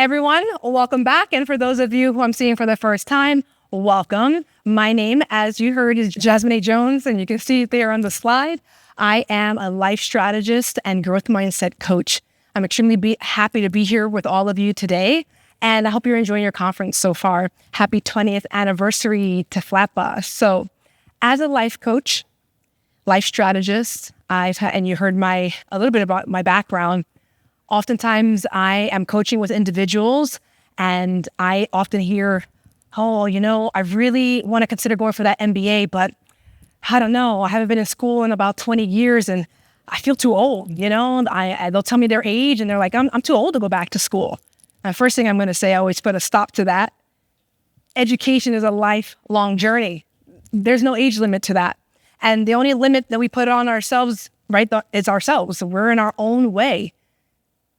everyone, welcome back. And for those of you who I'm seeing for the first time, welcome. My name, as you heard, is Jasmin A. Jones, and you can see it there on the slide. I am a life strategist and growth mindset coach. I'm extremely happy to be here with all of you today, and I hope you're enjoying your conference so far. Happy 20th anniversary to FLAPA. So as a life coach, life strategist, and you heard a little bit about my background. Oftentimes, I am coaching with individuals, and I often hear, I really want to consider going for that MBA, but I don't know. I haven't been in school in about 20 years, and I feel too old. They'll tell me their age, and they're like, I'm too old to go back to school. And the first thing I'm going to say, I always put a stop to that. Education is a lifelong journey. There's no age limit to that. And the only limit that we put on ourselves, right, is ourselves. We're in our own way.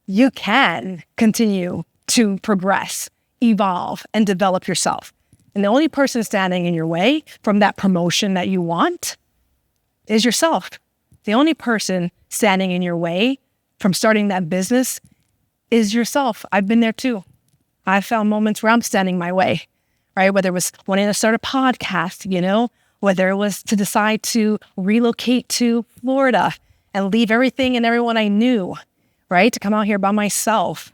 You can continue to progress, evolve, and develop yourself. And the only person standing in your way from that promotion that you want is yourself. The only person standing in your way from starting that business is yourself. I've been there too. I've found moments where I'm standing my way, right? Whether it was wanting to start a podcast, whether it was to decide to relocate to Florida and leave everything and everyone I knew, right? To come out here by myself.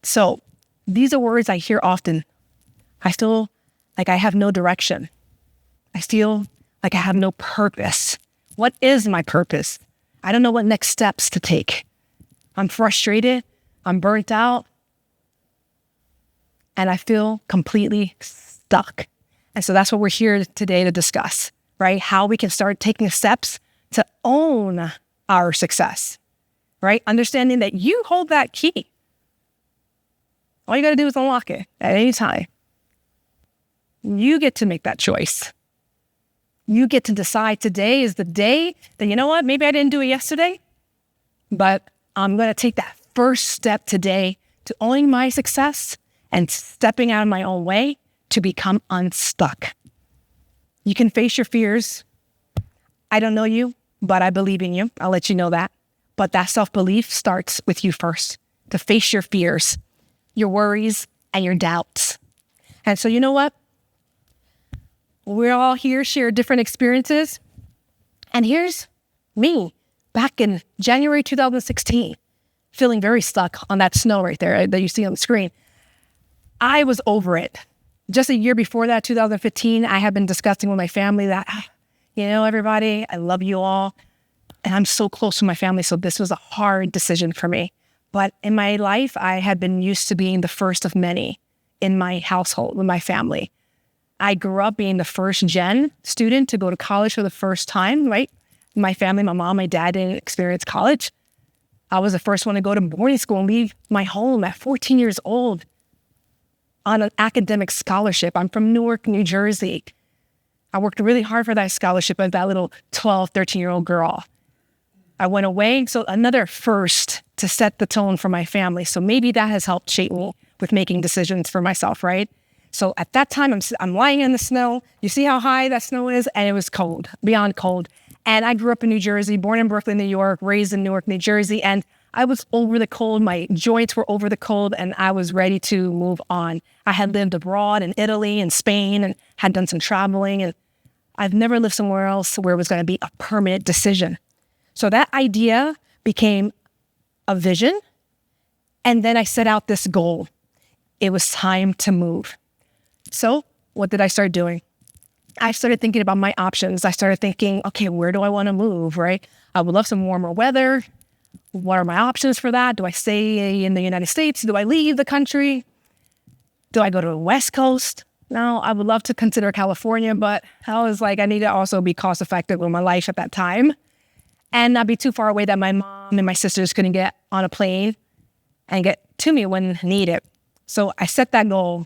So these are words I hear often. I feel like I have no direction. I feel like I have no purpose. What is my purpose? I don't know what next steps to take. I'm frustrated. I'm burnt out. And I feel completely stuck. And so that's what we're here today to discuss, right? How we can start taking steps to own our success. Right? Understanding that you hold that key. All you got to do is unlock it at any time. You get to make that choice. You get to decide today is the day that, maybe I didn't do it yesterday, but I'm going to take that first step today to owning my success and stepping out of my own way to become unstuck. You can face your fears. I don't know you, but I believe in you. I'll let you know that. But that self-belief starts with you first, to face your fears, your worries, and your doubts. And so you know what? We're all here, share different experiences. And here's me back in January 2016, feeling very stuck on that snow right there that you see on the screen. I was over it. Just a year before that, 2015, I had been discussing with my family that, everybody, I love you all. And I'm so close to my family, so this was a hard decision for me. But in my life, I had been used to being the first of many in my household, with my family. I grew up being the first gen student to go to college for the first time, right? My family, my mom, my dad didn't experience college. I was the first one to go to boarding school and leave my home at 14 years old on an academic scholarship. I'm from Newark, New Jersey. I worked really hard for that scholarship as that little 12, 13-year-old girl. I went away, so another first to set the tone for my family. So maybe that has helped shape me with making decisions for myself, right? So at that time, I'm lying in the snow. You see how high that snow is? And it was cold, beyond cold. And I grew up in New Jersey, born in Brooklyn, New York, raised in Newark, New Jersey. And I was over the cold. My joints were over the cold, and I was ready to move on. I had lived abroad in Italy and Spain and had done some traveling. And I've never lived somewhere else where it was going to be a permanent decision. So that idea became a vision, and then I set out this goal. It was time to move. So what did I start doing? I started thinking about my options. I started thinking, okay, where do I want to move, right? I would love some warmer weather. What are my options for that? Do I stay in the United States? Do I leave the country? Do I go to the West Coast? No, I would love to consider California, but I was like, I need to also be cost effective with my life at that time and not be too far away that my mom and my sisters couldn't get on a plane and get to me when needed. So I set that goal.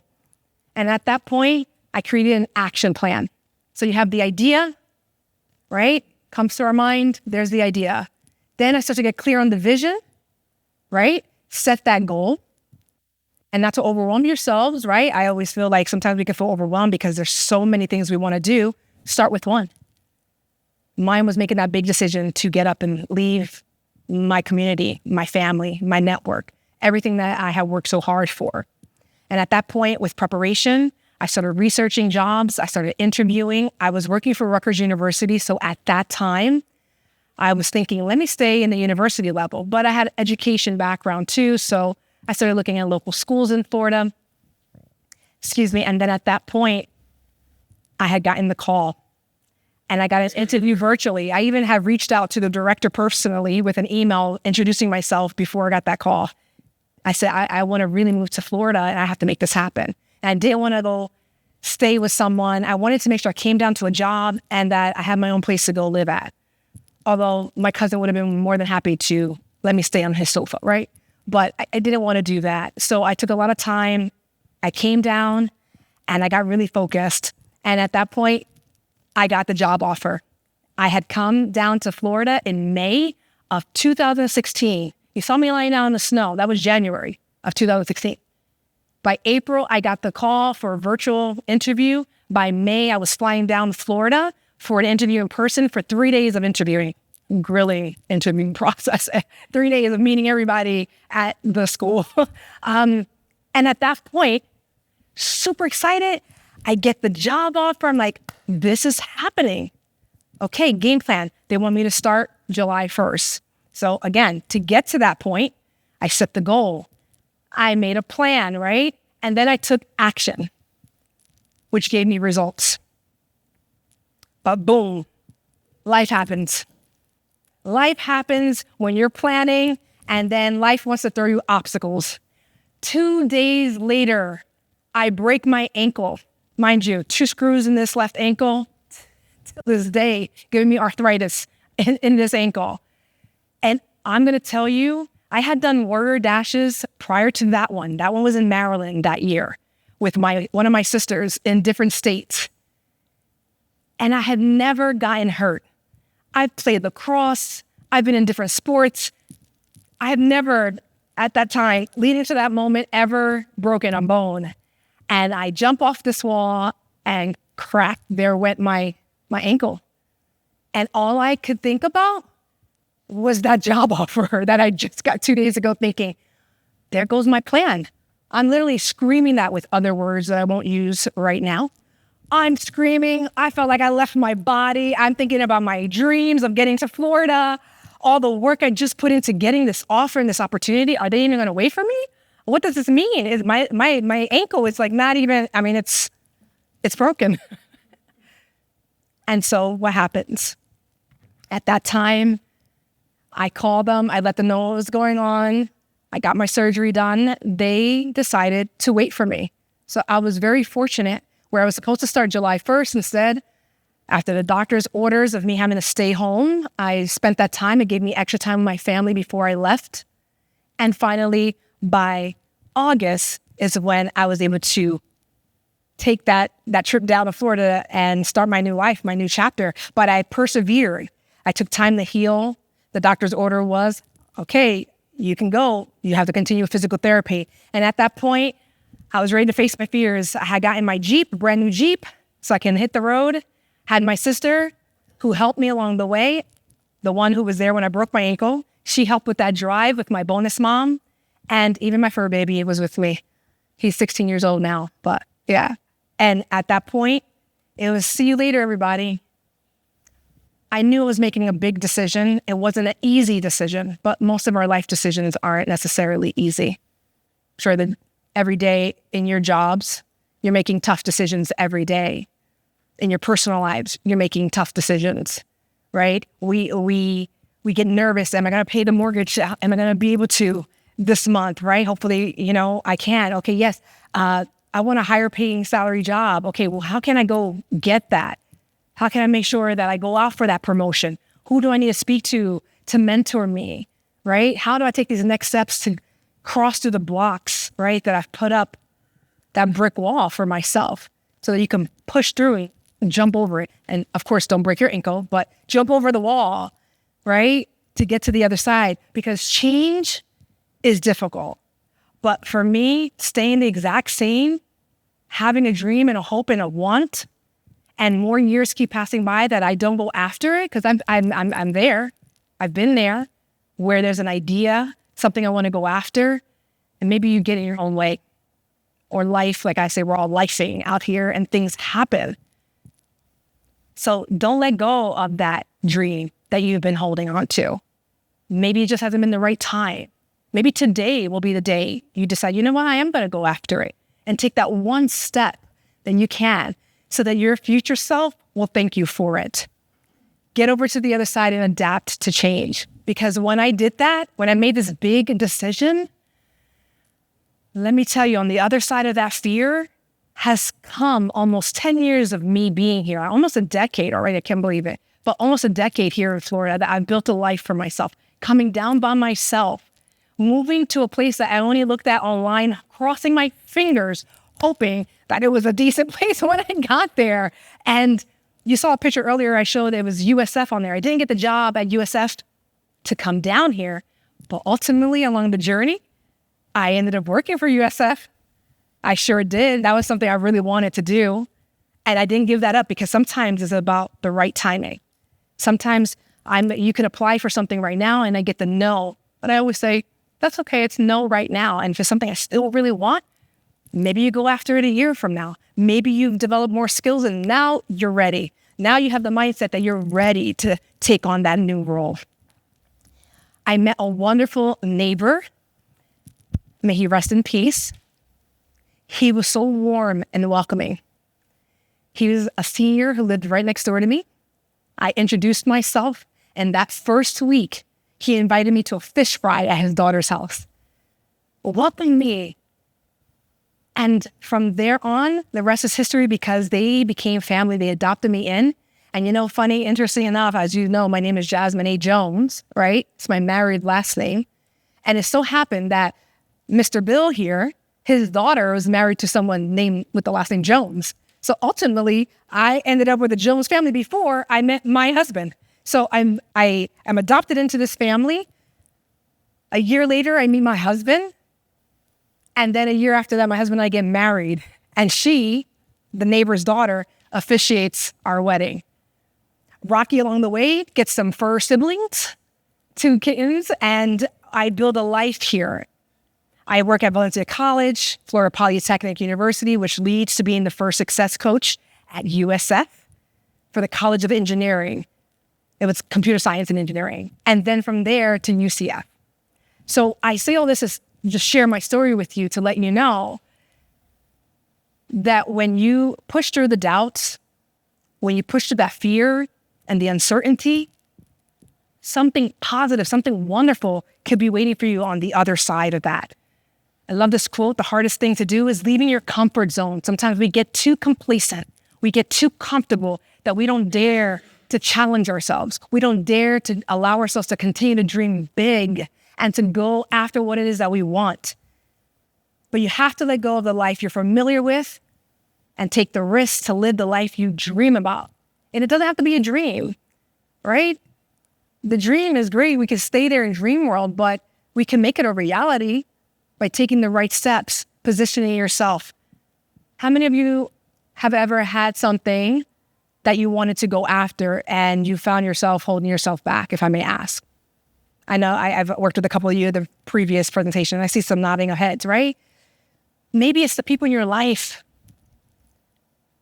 And at that point, I created an action plan. So you have the idea, right? Comes to our mind, there's the idea. Then I start to get clear on the vision, right? Set that goal. And not to overwhelm yourselves, right? I always feel like sometimes we can feel overwhelmed because there's so many things we want to do. Start with one. Mine was making that big decision to get up and leave my community, my family, my network, everything that I had worked so hard for. And at that point, with preparation, I started researching jobs. I started interviewing. I was working for Rutgers University. So at that time, I was thinking, let me stay in the university level. But I had education background too. So I started looking at local schools in Florida. And then at that point, I had gotten the call. And I got an interview virtually. I even have reached out to the director personally with an email introducing myself before I got that call. I said, I want to really move to Florida and I have to make this happen. And I didn't want to go stay with someone. I wanted to make sure I came down to a job and that I had my own place to go live at. Although my cousin would have been more than happy to let me stay on his sofa, right? But I didn't want to do that. So I took a lot of time. I came down and I got really focused. And at that point, I got the job offer. I had come down to Florida in May of 2016. You saw me lying down in the snow. That was January of 2016. By April, I got the call for a virtual interview. By May, I was flying down to Florida for an interview in person for 3 days of interviewing, grilling interviewing process, 3 days of meeting everybody at the school. And at that point, super excited. I get the job offer. I'm like, this is happening. Okay, game plan. They want me to start July 1st. So again, to get to that point, I set the goal. I made a plan, right? And then I took action, which gave me results. But boom, life happens. Life happens when you're planning, and then life wants to throw you obstacles. 2 days later, I break my ankle. Mind you, 2 screws in this left ankle, to this day, giving me arthritis in this ankle. And I'm going to tell you, I had done warrior dashes prior to that one. That one was in Maryland that year with one of my sisters in different states. And I had never gotten hurt. I've played lacrosse. I've been in different sports. I have never, at that time, leading to that moment, ever broken a bone. And I jump off this wall and crack, there went my ankle. And all I could think about was that job offer that I just got 2 days ago, thinking, there goes my plan. I'm literally screaming that with other words that I won't use right now. I'm screaming. I felt like I left my body. I'm thinking about my dreams of getting to Florida, all the work I just put into getting this offer and this opportunity. Are they even going to wait for me? What does this mean? Is my ankle is like not even, I mean, it's broken. And so what happens? At that time, I called them. I let them know what was going on. I got my surgery done. They decided to wait for me. So I was very fortunate where I was supposed to start July 1st. Instead, after the doctor's orders of me having to stay home, I spent that time. It gave me extra time with my family before I left. And finally, by August is when I was able to take that trip down to Florida and start my new life, my new chapter. But I persevered. I took time to heal. The doctor's order was, okay, you can go. You have to continue physical therapy. And at that point, I was ready to face my fears. I had gotten my Jeep, a brand new Jeep, so I can hit the road. Had my sister who helped me along the way, the one who was there when I broke my ankle. She helped with that drive with my bonus mom. And even my fur baby was with me. He's 16 years old now, but yeah. And at that point, it was see you later, everybody. I knew I was making a big decision. It wasn't an easy decision, but most of our life decisions aren't necessarily easy. Sure, that every day in your jobs, you're making tough decisions every day. In your personal lives, you're making tough decisions, right? We get nervous. Am I going to pay the mortgage? Am I going to be able to this month, right? Hopefully, I can. Okay, yes. I want a higher paying salary job. Okay, well, how can I go get that? How can I make sure that I go out for that promotion? Who do I need to speak to mentor me, right? How do I take these next steps to cross through the blocks, right, that I've put up that brick wall for myself so that you can push through it and jump over it. And of course, don't break your ankle, but jump over the wall, right, to get to the other side, because change is difficult. But for me, staying the exact same, having a dream and a hope and a want, and more years keep passing by that I don't go after it, because I'm there. I've been there where there's an idea, something I want to go after, and maybe you get in your own way. Or life, like I say, we're all lifing out here and things happen. So don't let go of that dream that you've been holding on to. Maybe it just hasn't been the right time. Maybe today will be the day you decide, you know what, I am going to go after it and take that one step that you can so that your future self will thank you for it. Get over to the other side and adapt to change. Because when I did that, when I made this big decision, let me tell you, on the other side of that fear has come almost 10 years of me being here, almost a decade already, I can't believe it, but almost a decade here in Florida that I've built a life for myself, coming down by myself, moving to a place that I only looked at online, crossing my fingers, hoping that it was a decent place when I got there. And you saw a picture earlier I showed, it was USF on there. I didn't get the job at USF to come down here, but ultimately along the journey, I ended up working for USF. I sure did. That was something I really wanted to do. And I didn't give that up because sometimes it's about the right timing. Sometimes you can apply for something right now and I get the no. But I always say, that's okay. It's no right now. And if it's something I still really want, maybe you go after it a year from now. Maybe you've developed more skills and now you're ready. Now you have the mindset that you're ready to take on that new role. I met a wonderful neighbor. May he rest in peace. He was so warm and welcoming. He was a senior who lived right next door to me. I introduced myself, and that first week, he invited me to a fish fry at his daughter's house. Welcomed me. And from there on, the rest is history because they became family. They adopted me in. And funny, interesting enough, as you know, my name is Jasmin A. Jones, right? It's my married last name. And it so happened that Mr. Bill here, his daughter was married to someone named with the last name Jones. So ultimately, I ended up with the Jones family before I met my husband. So I am adopted into this family. A year later, I meet my husband. And then a year after that, my husband and I get married. And she, the neighbor's daughter, officiates our wedding. Rocky along the way gets some fur siblings, 2 kittens, and I build a life here. I work at Valencia College, Florida Polytechnic University, which leads to being the first success coach at USF for the College of Engineering. It was computer science and engineering. And then from there to UCF. So I say all this is just share my story with you to let you know that when you push through the doubts, when you push through that fear and the uncertainty, something positive, something wonderful could be waiting for you on the other side of that. I love this quote. The hardest thing to do is leaving your comfort zone. Sometimes we get too complacent. We get too comfortable that we don't dare to challenge ourselves. We don't dare to allow ourselves to continue to dream big and to go after what it is that we want. But you have to let go of the life you're familiar with and take the risk to live the life you dream about. And it doesn't have to be a dream, right? The dream is great. We can stay there in dream world, but we can make it a reality by taking the right steps, positioning yourself. How many of you have ever had something that you wanted to go after and you found yourself holding yourself back, if I may ask? I know I've worked with a couple of you in the previous presentation. I see some nodding of heads, right? Maybe it's the people in your life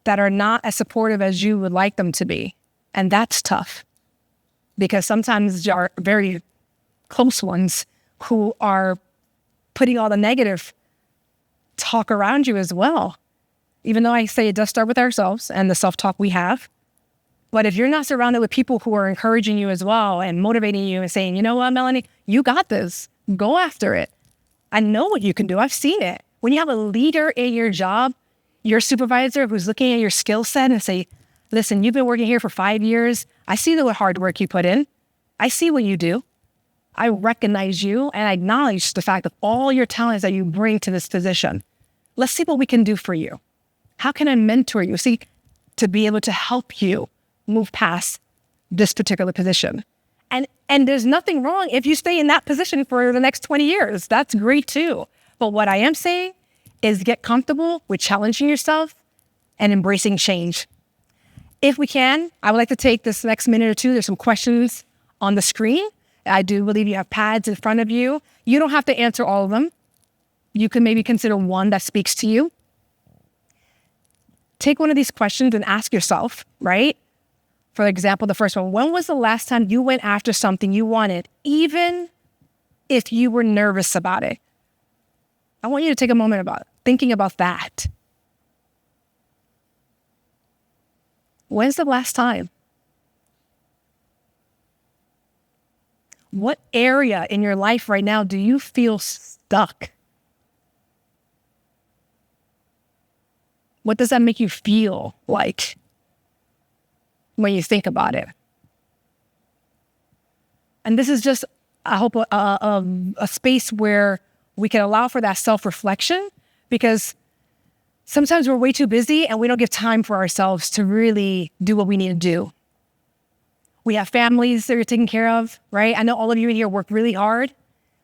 that are not as supportive as you would like them to be. And that's tough because sometimes there are very close ones who are putting all the negative talk around you as well. Even though I say it does start with ourselves and the self-talk we have. But if you're not surrounded with people who are encouraging you as well and motivating you and saying, you know what, Melanie, you got this. Go after it. I know what you can do. I've seen it. When you have a leader in your job, your supervisor who's looking at your skill set and say, listen, you've been working here for 5 years. I see the hard work you put in. I see what you do. I recognize you and I acknowledge the fact of all your talents that you bring to this position. Let's see what we can do for you. How can I mentor you? See, to be able to help you move past this particular position. And there's nothing wrong if you stay in that position for the next 20 years. That's great too. But what I am saying is get comfortable with challenging yourself and embracing change. If we can, I would like to take this next minute or two. There's some questions on the screen. I do believe you have pads in front of you. You don't have to answer all of them. You can maybe consider one that speaks to you. Take one of these questions and ask yourself, right? For example, the first one, when was the last time you went after something you wanted, even if you were nervous about it? I want you to take a moment about thinking about that. When's the last time? What area in your life right now do you feel stuck? What does that make you feel like when you think about it? And this is just, I hope, a space where we can allow for that self-reflection, because sometimes we're way too busy and we don't give time for ourselves to really do what we need to do. We have families that you're taking care of, right? I know all of you in here work really hard,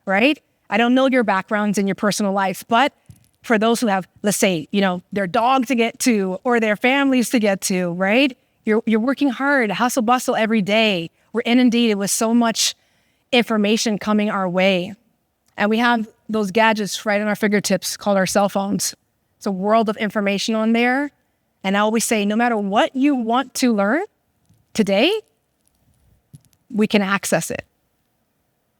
right? I don't know your backgrounds in your personal life, but for those who have, let's say, their dog to get to or their families to get to, right? You're working hard, hustle bustle every day. We're inundated with so much information coming our way. And we have those gadgets right on our fingertips called our cell phones. It's a world of information on there. And I always say, no matter what you want to learn today, we can access it.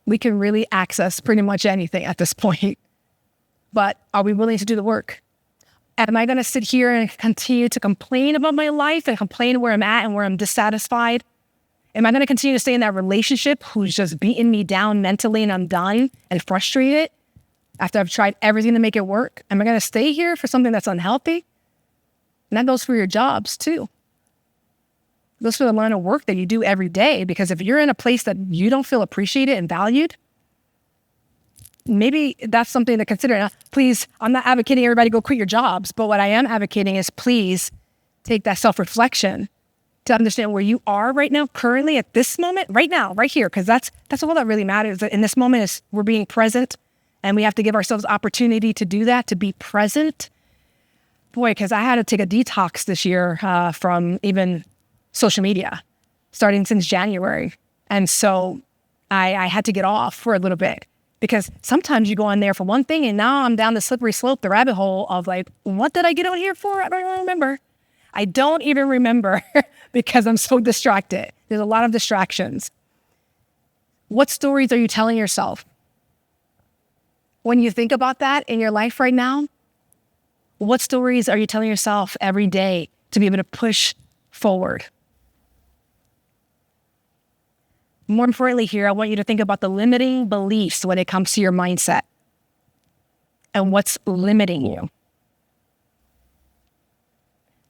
We can really access pretty much anything at this point. But are we willing to do the work? Am I going to sit here and continue to complain about my life and complain where I'm at and where I'm dissatisfied? Am I going to continue to stay in that relationship who's just beating me down mentally and I'm done and frustrated after I've tried everything to make it work? Am I going to stay here for something that's unhealthy? And that goes for your jobs too. It goes for the line of work that you do every day, because if you're in a place that you don't feel appreciated and valued, maybe that's something to consider. Now, please, I'm not advocating everybody go quit your jobs, but what I am advocating is please take that self-reflection to understand where you are right now, currently at this moment, right now, right here, because that's all that really matters. In this moment is we're being present, and we have to give ourselves opportunity to do that, to be present. Boy, because I had to take a detox this year from even social media, starting since January. And so I had to get off for a little bit, because sometimes you go on there for one thing and now I'm down the slippery slope, the rabbit hole of like, what did I get on here for? I don't remember. I don't even remember because I'm so distracted. There's a lot of distractions. What stories are you telling yourself? When you think about that in your life right now, what stories are you telling yourself every day to be able to push forward? More importantly here, I want you to think about the limiting beliefs when it comes to your mindset and what's limiting you.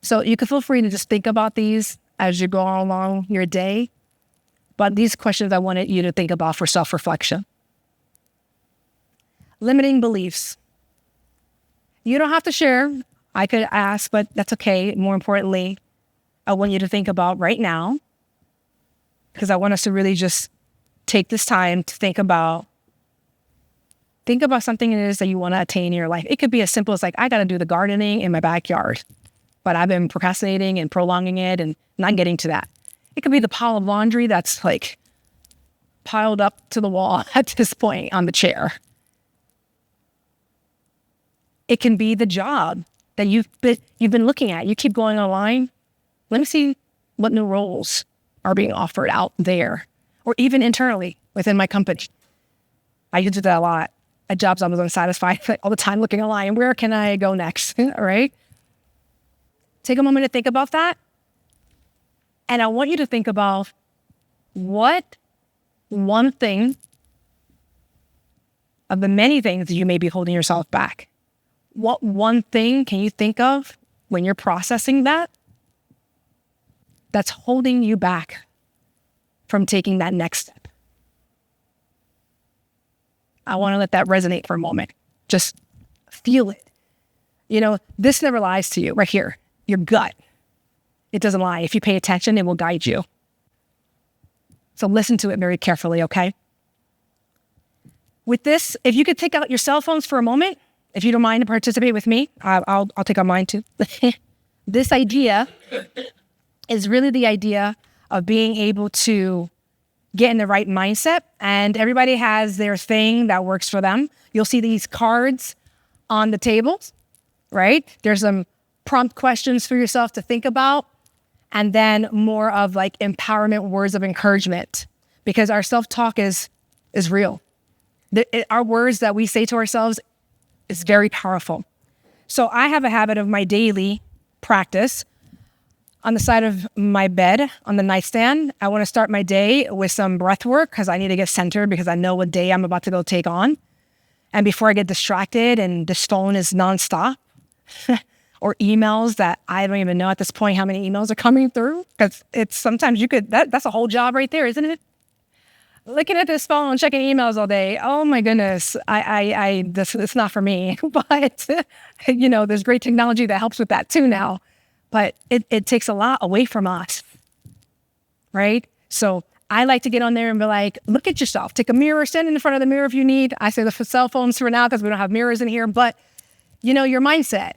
So you can feel free to just think about these as you go along your day. But these questions I wanted you to think about for self-reflection. Limiting beliefs. You don't have to share. I could ask, but that's okay. More importantly, I want you to think about right now, because I want us to really just take this time to think about something it is that you want to attain in your life. It could be as simple as like, I got to do the gardening in my backyard, but I've been procrastinating and prolonging it and not getting to that. It could be the pile of laundry that's like piled up to the wall at this point on the chair. It can be the job that you've been looking at. You keep going online. Let me see what new roles are being offered out there, or even internally within my company. I used to do that a lot. At jobs I was unsatisfied all the time, looking online. Where can I go next? All right. Take a moment to think about that. And I want you to think about what one thing of the many things that you may be holding yourself back. What one thing can you think of when you're processing that's holding you back from taking that next step? I want to let that resonate for a moment. Just feel it. This never lies to you right here. Your gut. It doesn't lie. If you pay attention, it will guide you. So listen to it very carefully, okay? With this, if you could take out your cell phones for a moment, if you don't mind to participate with me, I'll take out mine too. This idea is really the idea of being able to get in the right mindset. And everybody has their thing that works for them. You'll see these cards on the table, right? There's some prompt questions for yourself to think about, and then more of like empowerment words of encouragement, because our self-talk is real. Our words that we say to ourselves is very powerful. So I have a habit of my daily practice on the side of my bed, on the nightstand. I want to start my day with some breath work because I need to get centered because I know what day I'm about to go take on. And before I get distracted and this phone is nonstop, or emails that I don't even know at this point how many emails are coming through, because it's sometimes that's a whole job right there, isn't it? Looking at this phone, checking emails all day. Oh my goodness, it's not for me. But there's great technology that helps with that too now. But it takes a lot away from us, right? So I like to get on there and be like, look at yourself. Take a mirror, stand in front of the mirror if you need. I say the cell phones for now because we don't have mirrors in here. But your mindset.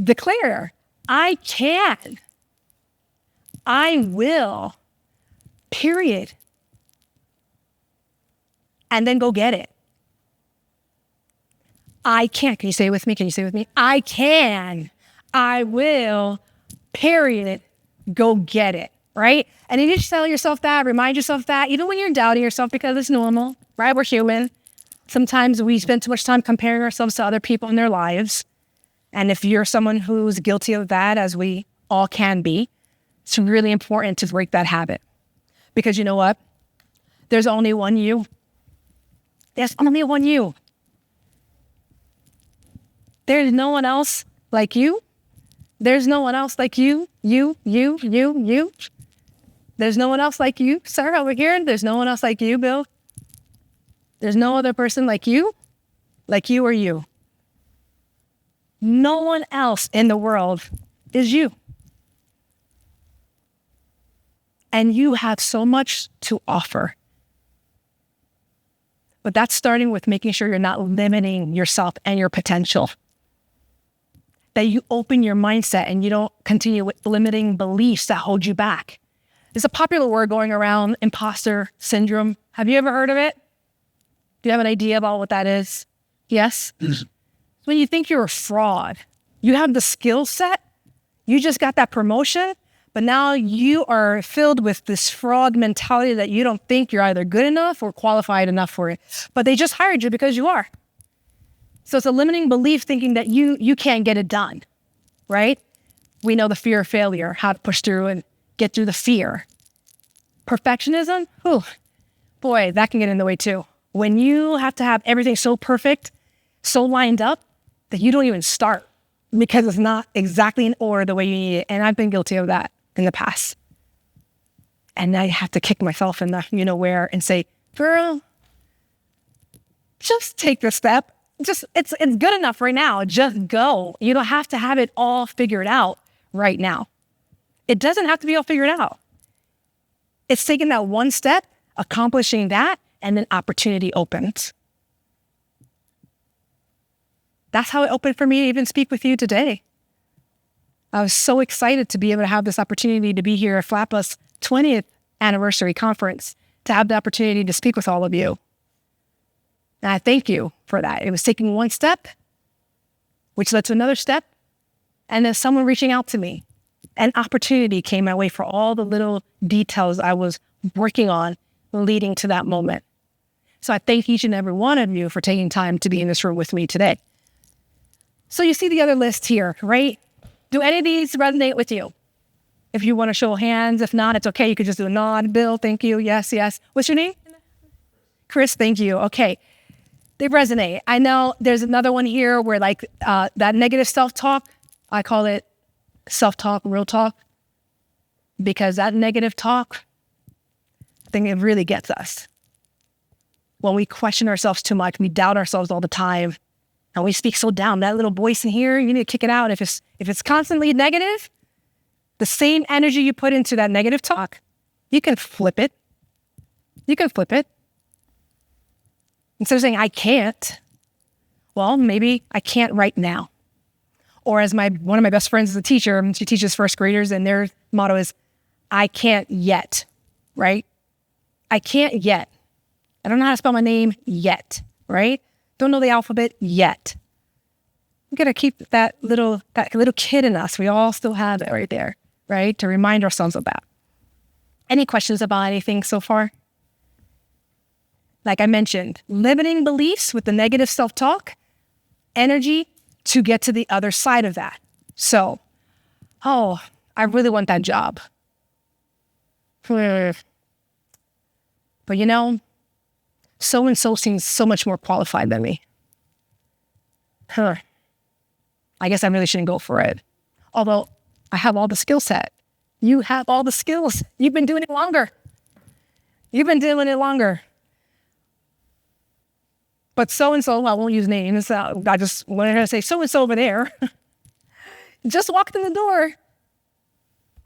Declare, I can. I will. Period. And then go get it. I can. Can you say it with me? I can. I will. Period. Go get it. Right? And you just tell yourself that, remind yourself that, even when you're doubting yourself, because it's normal, right? We're human. Sometimes we spend too much time comparing ourselves to other people in their lives. And if you're someone who's guilty of that, as we all can be, it's really important to break that habit. Because you know what? There's only one you. There's only one you. There's no one else like you. There's no one else like you. You. There's no one else like you, sir, over here. There's no one else like you, Bill. There's no other person like you or you. No one else in the world is you. And you have so much to offer. But that's starting with making sure you're not limiting yourself and your potential. That you open your mindset and you don't continue with limiting beliefs that hold you back. There's a popular word going around, imposter syndrome. Have you ever heard of it? Do you have an idea about what that is? Yes? When you think you're a fraud, you have the skill set, you just got that promotion, but now you are filled with this fraud mentality that you don't think you're either good enough or qualified enough for it. But they just hired you because you are. So it's a limiting belief thinking that you can't get it done, right? We know the fear of failure, how to push through and get through the fear. Perfectionism, boy, that can get in the way too. When you have to have everything so perfect, so lined up, that you don't even start because it's not exactly in order the way you need it. And I've been guilty of that in the past. And I have to kick myself in the where and say, girl, just take the step. It's good enough right now. Just go. You don't have to have it all figured out right now. It doesn't have to be all figured out. It's taking that one step, accomplishing that, and then opportunity opens. That's how it opened for me to even speak with you today. I was so excited to be able to have this opportunity to be here at FLAPA's 20th anniversary conference, to have the opportunity to speak with all of you. And I thank you for that. It was taking one step, which led to another step, and then someone reaching out to me. An opportunity came my way for all the little details I was working on leading to that moment. So I thank each and every one of you for taking time to be in this room with me today. So you see the other list here, right? Do any of these resonate with you? If you want to show hands, if not, it's okay. You could just do a nod. Bill, thank you. Yes. What's your name? Chris, thank you. Okay. They resonate. I know there's another one here where that negative self-talk, I call it self-talk, real talk, because that negative talk, I think it really gets us. When we question ourselves too much, we doubt ourselves all the time, and we speak so down. That little voice in here, you need to kick it out. If it's constantly negative, the same energy you put into that negative talk, you can flip it. Instead of saying, I can't, well, maybe I can't right now. Or as one of my best friends is a teacher, she teaches first graders, and their motto is, I can't yet, right? I can't yet. I don't know how to spell my name yet, right? Don't know the alphabet yet. We got to keep that little kid in us. We all still have it right there, right? To remind ourselves of that. Any questions about anything so far? Like I mentioned, limiting beliefs with the negative self-talk, energy to get to the other side of that. So, I really want that job. But so-and-so seems so much more qualified than me. I guess I really shouldn't go for it. Although I have all the skill set. You have all the skills. You've been doing it longer. But so-and-so, I won't use names. I just wanted to say so-and-so over there just walked in the door.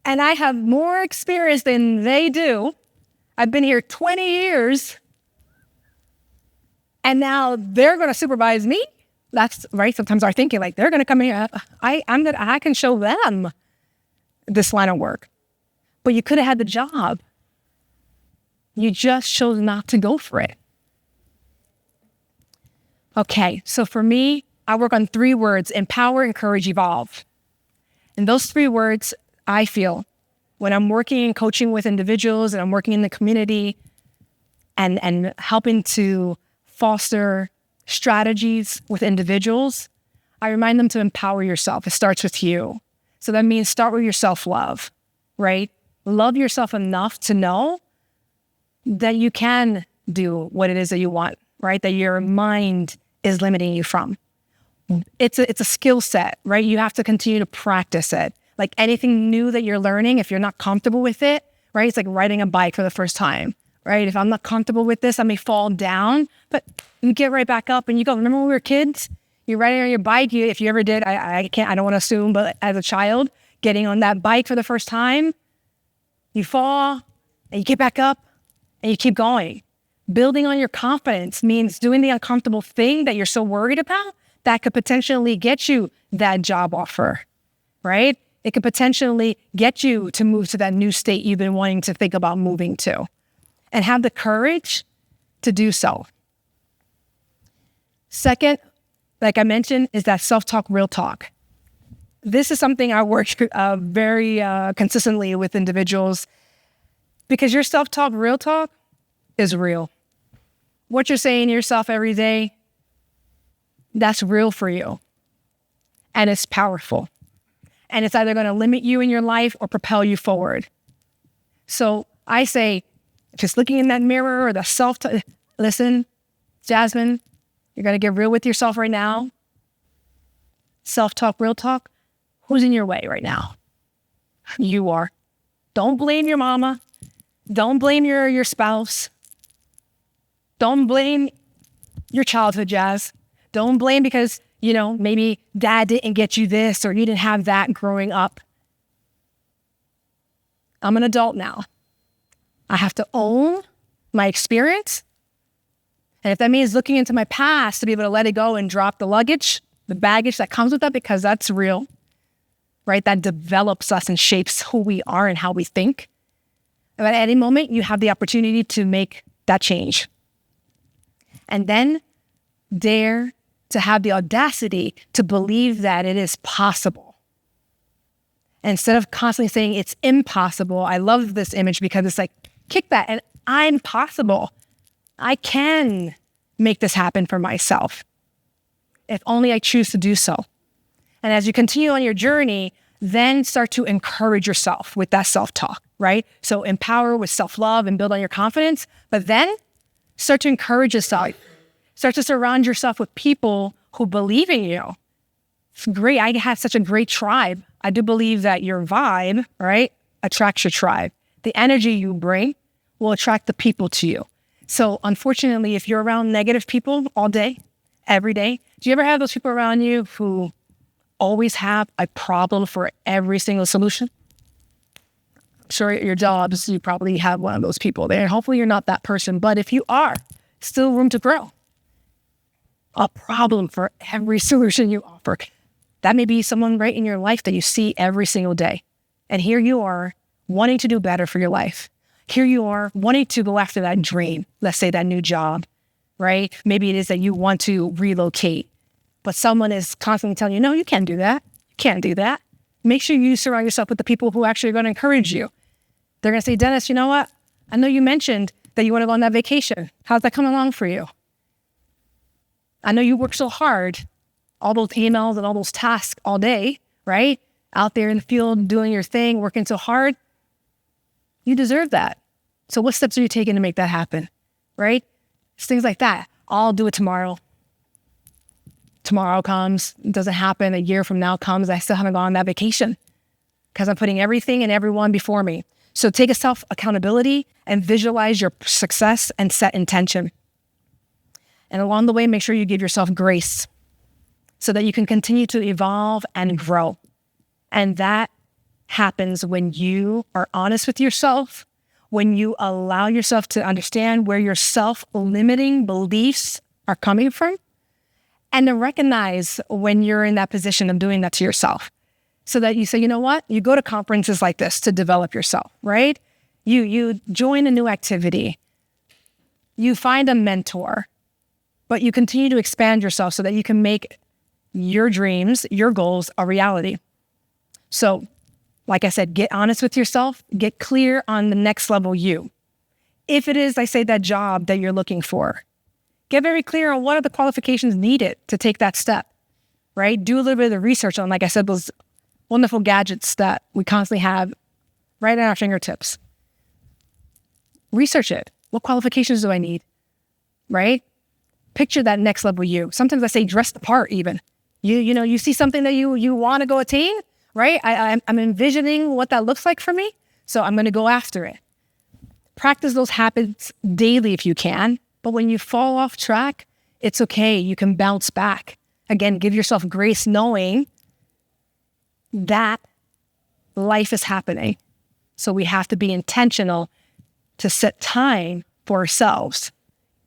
And I have more experience than they do. I've been here 20 years. And now they're going to supervise me. That's right. Sometimes our thinking, like, they're going to come here. I can show them this line of work. But you could have had the job. You just chose not to go for it. Okay, so for me, I work on 3 words: empower, encourage, evolve. And those 3 words, I feel, when I'm working and coaching with individuals and I'm working in the community and helping to foster strategies with individuals, I remind them to empower yourself. It starts with you. So that means start with your self-love, right? Love yourself enough to know that you can do what it is that you want, right? That your mind is limiting you from. It's a skill set, right? You have to continue to practice it. Like anything new that you're learning, if you're not comfortable with it, right? It's like riding a bike for the first time, right? If I'm not comfortable with this, I may fall down, but you get right back up and you go. Remember when we were kids? You're riding on your bike. If you ever did, I don't want to assume, but as a child, getting on that bike for the first time, you fall and you get back up and you keep going. Building on your confidence means doing the uncomfortable thing that you're so worried about that could potentially get you that job offer, right? It could potentially get you to move to that new state you've been wanting to think about moving to, and have the courage to do so. Second, like I mentioned, is that self-talk, real talk. This is something I work very consistently with individuals, because your self-talk, real talk is real. What you're saying to yourself every day, that's real for you. And it's powerful. And it's either going to limit you in your life or propel you forward. So I say, just looking in that mirror or the self-talk, listen, Jasmin, you're going to get real with yourself right now. Self-talk, real talk. Who's in your way right now? You are. Don't blame your mama. Don't blame your spouse. Don't blame your childhood, Jazz. Don't blame because, maybe dad didn't get you this or you didn't have that growing up. I'm an adult now. I have to own my experience. And if that means looking into my past to be able to let it go and drop the luggage, the baggage that comes with that, because that's real, right? That develops us and shapes who we are and how we think. And at any moment, you have the opportunity to make that change. And then dare to have the audacity to believe that it is possible. Instead of constantly saying it's impossible, I love this image because it's like, kick that, and I'm possible. I can make this happen for myself, if only I choose to do so. And as you continue on your journey, then start to encourage yourself with that self-talk, right? So empower with self-love and build on your confidence, but then start to encourage yourself. Start to surround yourself with people who believe in you. It's great. I have such a great tribe. I do believe that your vibe, right, attracts your tribe. The energy you bring will attract the people to you. So unfortunately, if you're around negative people all day, every day, do you ever have those people around you who always have a problem for every single solution? I'm sure at your jobs, you probably have one of those people there. Hopefully you're not that person, but if you are, still room to grow. A problem for every solution you offer. That may be someone right in your life that you see every single day. And here you are wanting to do better for your life. Here you are wanting to go after that dream. Let's say that new job, right? Maybe it is that you want to relocate, but someone is constantly telling you, no, you can't do that. You can't do that. Make sure you surround yourself with the people who actually are going to encourage you. They're going to say, Dennis, you know what? I know you mentioned that you want to go on that vacation. How's that coming along for you? I know you work so hard, all those emails and all those tasks all day, right? Out there in the field, doing your thing, working so hard. You deserve that. So what steps are you taking to make that happen, right? It's things like that. I'll do it tomorrow. Tomorrow comes, it doesn't happen. A year from now comes, I still haven't gone on that vacation because I'm putting everything and everyone before me. So take a self-accountability and visualize your success and set intention. And along the way, make sure you give yourself grace so that you can continue to evolve and grow. And that happens when you are honest with yourself, when you allow yourself to understand where your self-limiting beliefs are coming from, and to recognize when you're in that position of doing that to yourself. So that you say, you know what? You go to conferences like this to develop yourself, right? You join a new activity. You find a mentor, but you continue to expand yourself so that you can make your dreams, your goals a reality. So, like I said, get honest with yourself, get clear on the next level you. If it is, I say, that job that you're looking for, get very clear on what are the qualifications needed to take that step, right? Do a little bit of research on, like I said, those wonderful gadgets that we constantly have right at our fingertips. Research it. What qualifications do I need, right? Picture that next level you. Sometimes I say dress the part even. You see something that you want to go attain, right? I'm envisioning what that looks like for me, so I'm going to go after it. Practice those habits daily if you can, but when you fall off track, it's okay. You can bounce back. Again, give yourself grace knowing that life is happening. So we have to be intentional to set time for ourselves,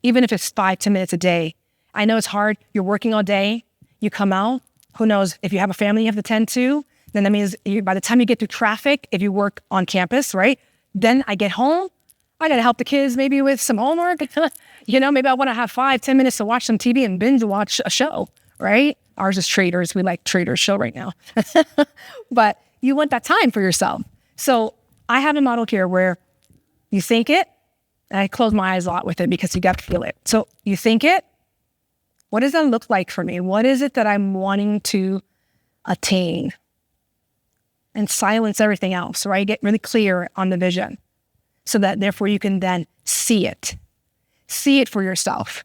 even if it's 5-10 minutes a day. I know it's hard. You're working all day. You come out. Who knows? If you have a family you have to tend to, then that means by the time you get through traffic, if you work on campus, right? Then I get home. I got to help the kids maybe with some homework. Maybe I want to have 5-10 minutes to watch some TV and binge watch a show, right? Ours is Traders. We like Traders show right now. But you want that time for yourself. So I have a model here where you think it, and I close my eyes a lot with it because you got to feel it. So you think it. What does that look like for me? What is it that I'm wanting to attain? And silence everything else, right? Get really clear on the vision so that therefore you can then see it. See it for yourself.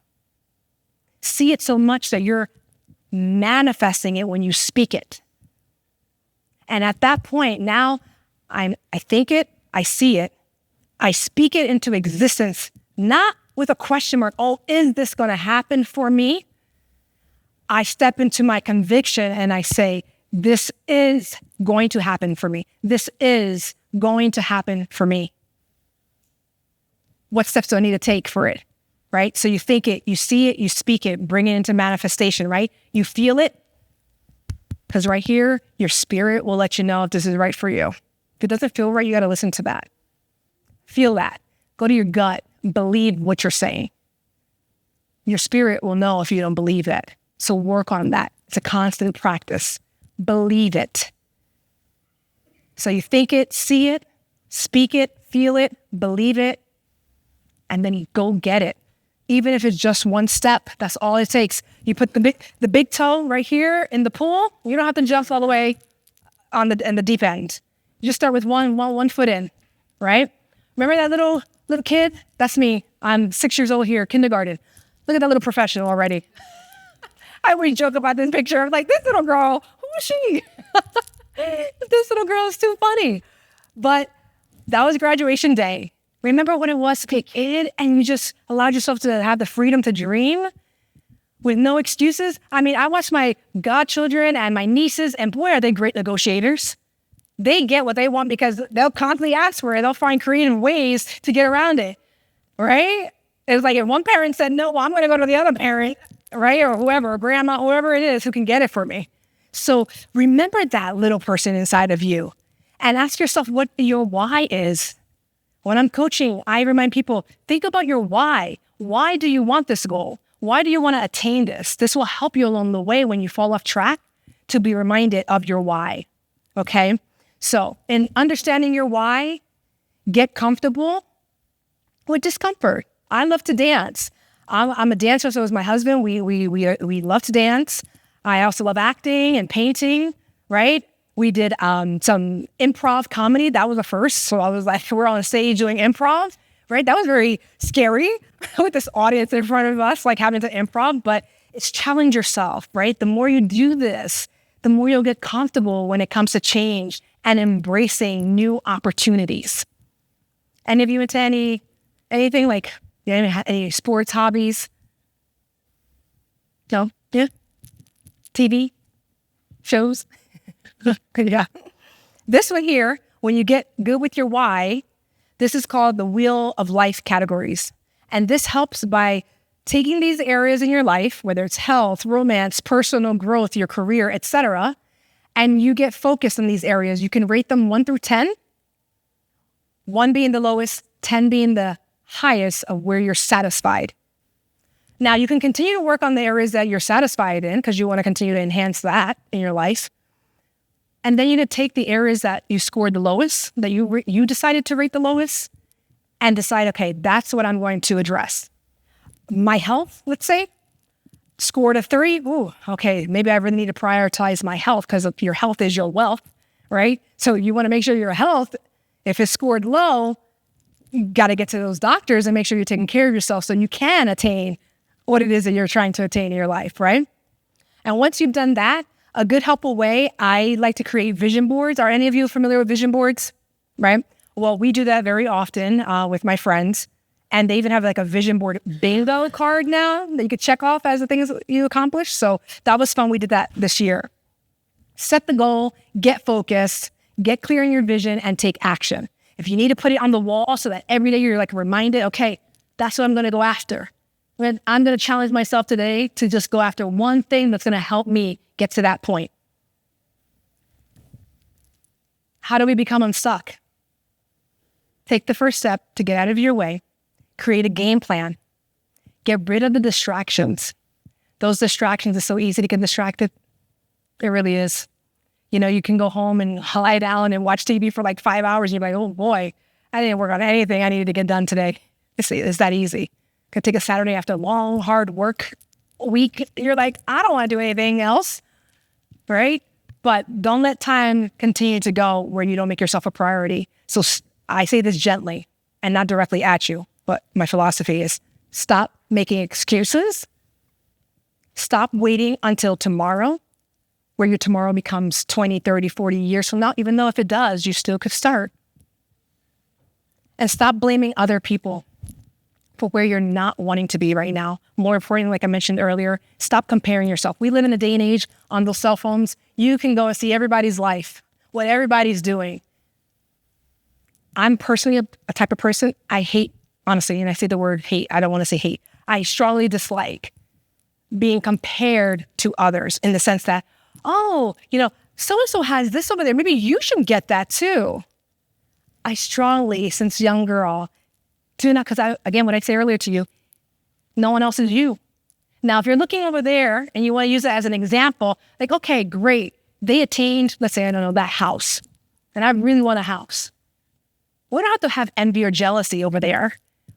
See it so much that you're manifesting it when you speak it. And at that point, now I think it, I see it, I speak it into existence, not with a question mark, oh, is this going to happen for me? I step into my conviction and I say, this is going to happen for me. This is going to happen for me. What steps do I need to take for it, right? So you think it, you see it, you speak it, bring it into manifestation, right? You feel it, because right here, your spirit will let you know if this is right for you. If it doesn't feel right, you got to listen to that. Feel that. Go to your gut. Believe what you're saying. Your spirit will know if you don't believe it. So work on that. It's a constant practice. Believe it. So you think it, see it, speak it, feel it, believe it, and then you go get it. Even if it's just one step, that's all it takes. You put the big toe right here in the pool. You don't have to jump all the way in the deep end. You just start with one foot in, right? Remember that little kid? That's me. I'm 6 years old here, kindergarten. Look at that little professional already. I always joke about this picture. I'm like, this little girl, who is she? This little girl is too funny. But that was graduation day. Remember what it was to be a kid and you just allowed yourself to have the freedom to dream with no excuses? I mean, I watch my godchildren and my nieces, and boy, are they great negotiators. They get what they want because they'll constantly ask for it. They'll find creative ways to get around it, right? It's like if one parent said, no, well, I'm going to go to the other parent, right? Or whoever, or grandma, whoever it is who can get it for me. So remember that little person inside of you and ask yourself what your why is. When I'm coaching, I remind people, think about your why. Why do you want this goal? Why do you want to attain this? This will help you along the way when you fall off track to be reminded of your why. Okay? So in understanding your why, get comfortable with discomfort. I love to dance. I'm a dancer, so is my husband. We love to dance. I also love acting and painting, right? We did some improv comedy. That was a first. So I was like, we're on stage doing improv, right? That was very scary with this audience in front of us, like having to improv, but it's challenge yourself, right? The more you do this, the more you'll get comfortable when it comes to change and embracing new opportunities. Any of you into anything like any sports hobbies? No? Yeah? TV? Shows? Yeah. This one here, when you get good with your why, this is called the Wheel of Life categories. And this helps by taking these areas in your life, whether it's health, romance, personal growth, your career, etc., and you get focused on these areas. You can rate them 1 through 10, 1 being the lowest, 10 being the highest of where you're satisfied. Now, you can continue to work on the areas that you're satisfied in because you want to continue to enhance that in your life. And then you need to take the areas that you scored the lowest, that you decided to rate the lowest, and decide, okay, that's what I'm going to address. My health, let's say, scored a 3. Ooh, okay, maybe I really need to prioritize my health because your health is your wealth, right? So you want to make sure your health, if it's scored low, you got to get to those doctors and make sure you're taking care of yourself so you can attain what it is that you're trying to attain in your life, right? And once you've done that, a good helpful way, I like to create vision boards. Are any of you familiar with vision boards, right? Well, we do that very often with my friends. And they even have like a vision board bingo card now that you could check off as the things you accomplished. So that was fun. We did that this year. Set the goal, get focused, get clear in your vision, and take action. If you need to put it on the wall so that every day you're like reminded, okay, that's what I'm going to go after. I'm going to challenge myself today to just go after one thing that's going to help me get to that point. How do we become unstuck? Take the first step to get out of your way. Create a game plan. Get rid of the distractions. Those distractions are so easy to get distracted. It really is. You know, you can go home and lie down and watch TV for like 5 hours. And you're like, oh boy, I didn't work on anything I needed to get done today. It's that easy. Could take a Saturday after a long, hard work week. You're like, I don't want to do anything else, right? But don't let time continue to go where you don't make yourself a priority. So I say this gently and not directly at you, but my philosophy is stop making excuses. Stop waiting until tomorrow, where your tomorrow becomes 20, 30, 40 years from now, even though if it does, you still could start. And stop blaming other people for where you're not wanting to be right now. More importantly, like I mentioned earlier, stop comparing yourself. We live in a day and age on those cell phones. You can go and see everybody's life, what everybody's doing. I'm personally a type of person, I hate, honestly, and I say the word hate, I don't want to say hate. I strongly dislike being compared to others in the sense that, oh, you know, so-and-so has this over there. Maybe you should get that too. I strongly, since young girl, do not, because again, what I said earlier to you, no one else is you. Now, if you're looking over there and you want to use it as an example, like, okay, great. They attained, let's say, I don't know, that house. And I really want a house. We don't have to have envy or jealousy over there.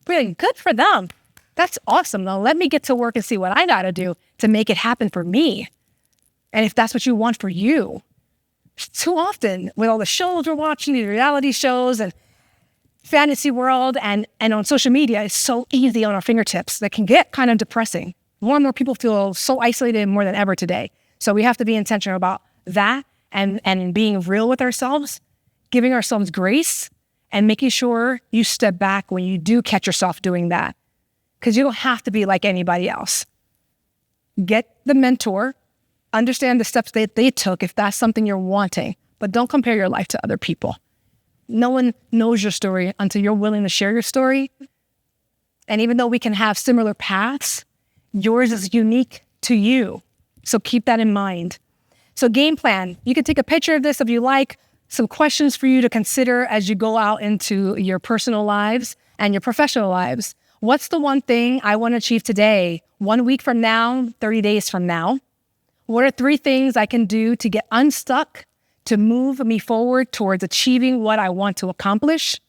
Really good for them. That's awesome. Now, let me get to work and see what I got to do to make it happen for me. And if that's what you want for you. Too often, with all the shows we're watching, the reality shows and fantasy world and on social media, it's so easy on our fingertips that can get kind of depressing. More and more people feel so isolated more than ever today. So we have to be intentional about that and being real with ourselves, giving ourselves grace, and making sure you step back when you do catch yourself doing that. Because you don't have to be like anybody else. Get the mentor, understand the steps that they took if that's something you're wanting, but don't compare your life to other people. No one knows your story until you're willing to share your story. And even though we can have similar paths, yours is unique to you. So keep that in mind. So game plan, you can take a picture of this if you like, some questions for you to consider as you go out into your personal lives and your professional lives. What's the one thing I want to achieve today, 1 week from now, 30 days from now? What are 3 things I can do to get unstuck, to move me forward towards achieving what I want to accomplish?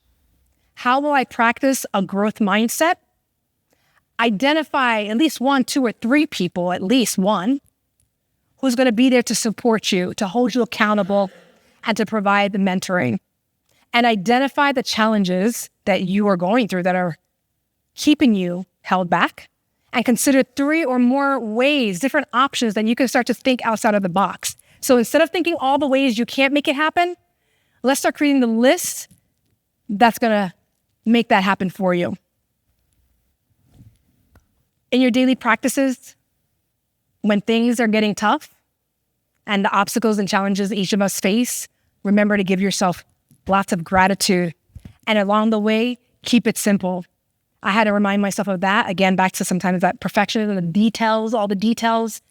How will I practice a growth mindset? Identify at least 1, 2, or 3 people, at least one, who's going to be there to support you, to hold you accountable, and to provide the mentoring. And identify the challenges that you are going through that are keeping you held back. And consider 3 or more ways, different options that you can start to think outside of the box. So instead of thinking all the ways you can't make it happen, let's start creating the list that's going to make that happen for you. In your daily practices, when things are getting tough and the obstacles and challenges each of us face, remember to give yourself lots of gratitude. And along the way, keep it simple. I had to remind myself of that. Again, back to sometimes that perfectionism, the details, all the details.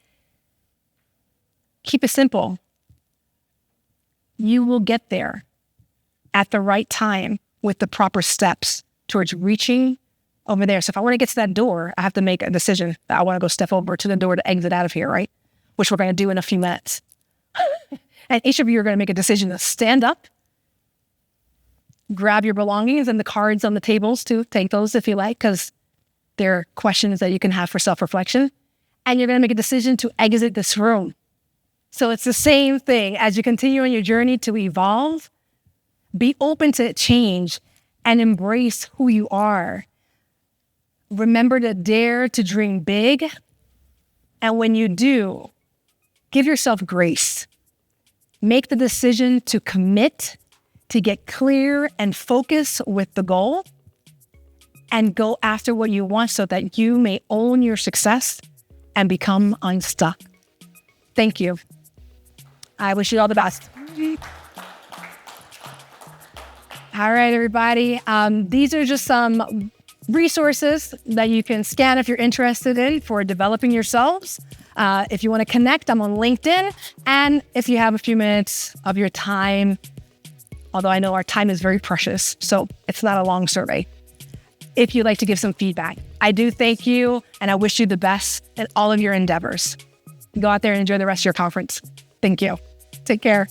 Keep it simple. You will get there at the right time with the proper steps towards reaching over there. So if I want to get to that door, I have to make a decision that I want to go step over to the door to exit out of here, right? Which we're going to do in a few minutes. And each of you are going to make a decision to stand up, grab your belongings and the cards on the tables too. Take those if you like, because they're questions that you can have for self-reflection. And you're going to make a decision to exit this room. So it's the same thing as you continue on your journey to evolve. Be open to change and embrace who you are. Remember to dare to dream big. And when you do, give yourself grace. Make the decision to commit, to get clear and focus with the goal, and go after what you want so that you may own your success and become unstuck. Thank you. I wish you all the best. All right, everybody. These are just some resources that you can scan if you're interested in for developing yourselves. If you want to connect, I'm on LinkedIn. And if you have a few minutes of your time, although I know our time is very precious, so it's not a long survey, if you'd like to give some feedback. I do thank you, and I wish you the best in all of your endeavors. Go out there and enjoy the rest of your conference. Thank you. Take care.